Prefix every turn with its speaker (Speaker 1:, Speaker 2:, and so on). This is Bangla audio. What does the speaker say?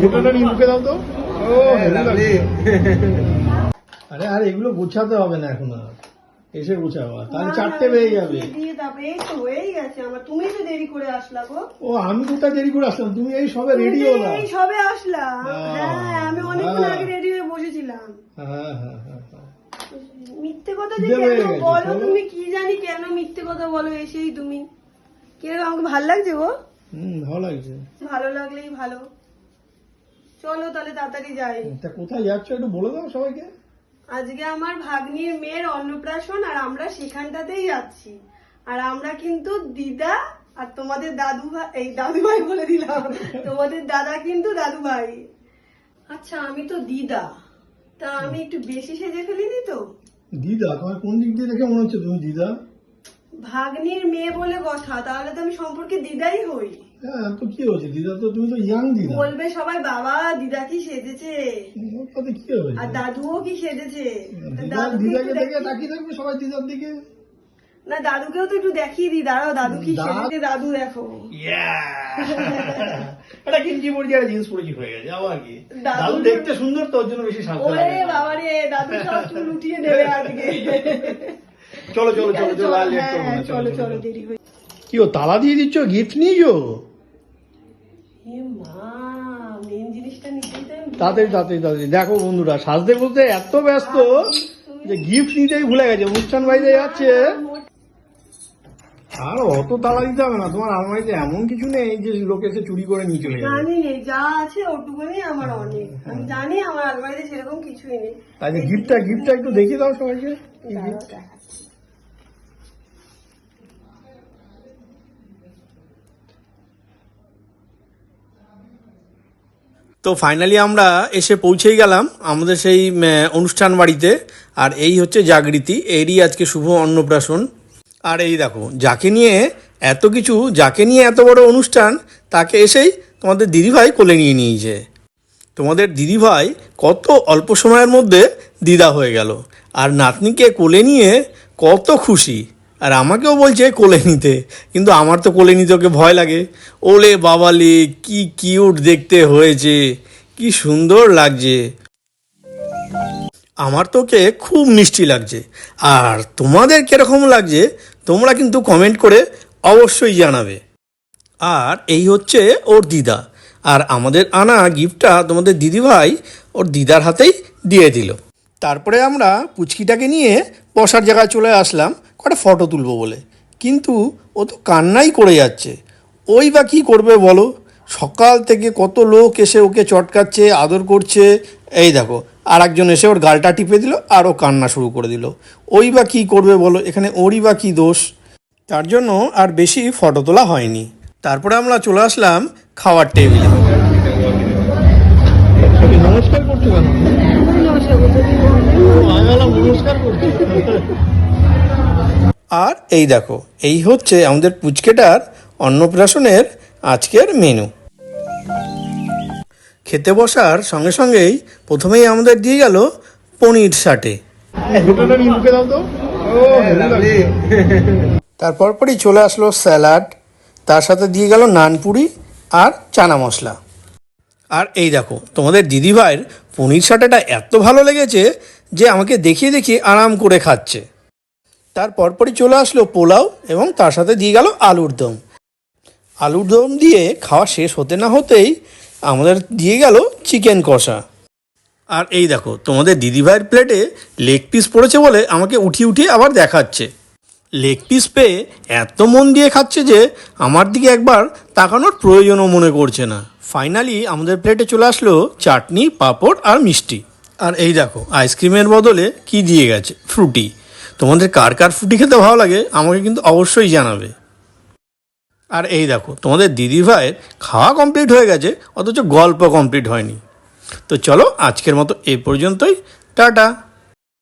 Speaker 1: দুটোটা নিয়ে মুখে দাও তো। ও আরে আর এগুলো গোছাতে হবে না এখন, আর এসে গোছাবো, তাহলে 4টে বেজে যাবে।
Speaker 2: হয়েই গেছে আমার, তুমি তো দেরি করে আসলা গো।
Speaker 1: ও আমি কোথায় দেরি করে আসলাম, তুমি এই সবে রেডি হলা।
Speaker 2: এই সবে আসলাম। হ্যাঁ আমি অনেকক্ষণ আগে রেডি হয়ে বসেছিলাম।
Speaker 1: হ্যাঁ হ্যাঁ হ্যাঁ।
Speaker 2: মিথ্যে কথা যে কেন বলো তুমি, কি জানি কেন মিথ্যে কথা বলো এসেই তুমি। কিরকম আমাকে ভালো লাগছে গো?
Speaker 1: ভালো লাগছে।
Speaker 2: ভালো লাগলেই ভালো, চলো তাহলে তাড়াতাড়ি যাই।
Speaker 1: তা কোথায় যাচ্ছ একটু বলে দাও সবাইকে।
Speaker 2: আজকে আমার ভাগ্নির মেয়ের অন্নপ্রাশন, আর আমরা সেখানটাতেই যাচ্ছি। আর আমরা কিন্তু দিদা আর তোমাদের দাদু ভাই, এই দাদু ভাই বলে দিলাম, তোমাদের দাদা কিন্তু দাদু ভাই। আচ্ছা আমি তো দিদা, তা আমি একটু বেশি সেজে ফেলিনি তো?
Speaker 1: দিদা? তোমার কোন দিক দিয়ে দেখে মনে হচ্ছে তুমি দিদা?
Speaker 2: ভাগ্নির মেয়ে বলে কথা, তাহলে তো আমি সম্পর্কে দিদাই হই।
Speaker 1: হ্যাঁ তো কি হয়েছে, দিদা তো তুমি তো ইয়াং দিদা।
Speaker 2: বলবে সবাই বাবা দিদা কি সেজেছে,
Speaker 1: তাতে কি হয়েছে?
Speaker 2: আর দাদুও কি সেজেছে।
Speaker 1: দিদাকে দেখে তাকিয়ে থাকবে সবাই দিদার দিকে।
Speaker 2: না দাদুকেও তো একটু দেখিয়ে দিই, দাঁড়াও দাদু কি সেজেছে, দাদু দেখো।
Speaker 1: এটা কিঞ্চি পড়ছি, একটা জিন্স পড়েছি হয়ে গেছে আবার কি। দাদু দেখতে সুন্দর তো, ওর জন্য বেশি সাজতে লাগে।
Speaker 2: ওরে বাবা রে, দাদু সব চুল উঠিয়ে দেবে আজকে।
Speaker 1: চলো চলো চলো চলো, আর লেট করবো না,
Speaker 2: চলো চলো দেরি হয়ে।
Speaker 1: কি ও তালা দিয়ে দিচ্ছ, গিফট নিয়েছো?
Speaker 2: মেন জিনিসটা নিতেই তো
Speaker 1: তাড়াতাড়ি তাড়াতাড়ি তাড়াতাড়ি। দেখো বন্ধুরা, সাজতে বলতে এত ব্যস্ত যে গিফট নিতেই ভুলে গেছে। অনুষ্ঠান বাড়িতে যাচ্ছে আর অত তালা দিতে হবে না। তোমার আলমারিতে এমন কিছু নেই যে লোক এসে চুরি করে নিয়ে চলে যাবে।
Speaker 2: জানি নেই, যা আছে ওটুকুনি আমার অনেক। আমি জানি আমার আলমারিতে সেরকম কিছুই নেই।
Speaker 1: তাই গিফটটা একটু দেখিয়ে দাও সবাইকে। তো ফাইনালি আমরা এসে পৌঁছেই গেলাম আমাদের সেই অনুষ্ঠান বাড়িতে। আর এই হচ্ছে জাগৃতি, এরই আজকে শুভ অন্নপ্রাশন। আর এই দেখো, যাকে নিয়ে এত কিছু, যাকে নিয়ে এত বড় অনুষ্ঠান, তাকে এসেই তোমাদের দিদিভাই কোলে নিয়ে নিয়েছে। তোমাদের দিদিভাই কত অল্প সময়ের মধ্যে দিদা হয়ে গেল, আর নাতনিকে কোলে নিয়ে কত খুশি। আর আমাকেও বলছে কোলে নিতে, কিন্তু আমার তো কোলে নিতে ওকে ভয় লাগে। ওলে বাবালে, কি কিউট দেখতে হয়েছে, কি সুন্দর লাগছে। আমার তো ওকে খুব মিষ্টি লাগছে। আর তোমাদের কীরকম লাগছে তোমরা কিন্তু কমেন্ট করে অবশ্যই জানাবে। আর এই হচ্ছে ওর দিদা, আর আমাদের আনা গিফটটা তোমাদের দিদিভাই ওর দিদার হাতেই দিয়ে দিল। তারপরে আমরা পুচকিটাকে নিয়ে বসার জায়গায় চলে আসলাম কটা ফটো তুলবো বলে, কিন্তু ও তো কান্নাই করে যাচ্ছে। ওই বা কী করবে বলো, সকাল থেকে কত লোক এসে ওকে চটকাচ্ছে, আদর করছে। এই দেখো, আর একজন এসে ওর গালটা টিপে দিল আর ও কান্না শুরু করে দিল। ওই বা কী করবে বলো, এখানে ওরই বা কী দোষ। তার জন্য আর বেশি ফটো তোলা হয়নি। তারপরে আমরা চলে আসলাম খাওয়ার টেবিলে। নমস্কার করছো কেন? আর এই দেখো, এই হচ্ছে আমাদের পুচকেটার অন্নপ্রাশনের আজকের মেনু। খেতে বসার সঙ্গে সঙ্গেই প্রথমেই আমাদের দিয়ে গেল পনির সাটে। তারপর পরই চলে আসলো স্যালাড, তার সাথে দিয়ে গেল নানপুরি আর চানা মশলা। আর এই দেখো, তোমাদের দিদিভাইয়ের পনির সাটাটা এত ভালো লেগেছে যে আমাকে দেখিয়ে দেখিয়ে আরাম করে খাচ্ছে। তারপর পরই চলে আসলো পোলাও এবং তার সাথে দিয়ে গেল আলুর দম। আলুর দম দিয়ে খাওয়া শেষ হতে না হতেই আমাদের দিয়ে গেল চিকেন কষা। আর এই দেখো, তোমাদের দিদিভাইয়ের প্লেটে লেগ পিস পড়েছে বলে আমাকে উঠিয়ে উঠিয়ে আবার দেখাচ্ছে। লেগ পিস পেয়ে এত মন দিয়ে খাচ্ছে যে আমার দিকে একবার তাকানোর প্রয়োজনও মনে করছে না। ফাইনালি আমাদের প্লেটে চলে আসলো চাটনি, পাঁপড় আর মিষ্টি। আর এই দেখো, আইসক্রিমের বদলে কি দিয়ে গেছে, ফ্রুটি। তোমাদের কার কার ফ্রুটি খেতে ভালো লাগে আমাকে কিন্তু অবশ্যই জানাবে। আর এই দেখো, তোমাদের দিদিভাইয়ের খাওয়া কমপ্লিট হয়ে গেছে, অথচ গল্প কমপ্লিট হয়নি। তো চলো আজকের মতো এই পর্যন্তই, টাটা।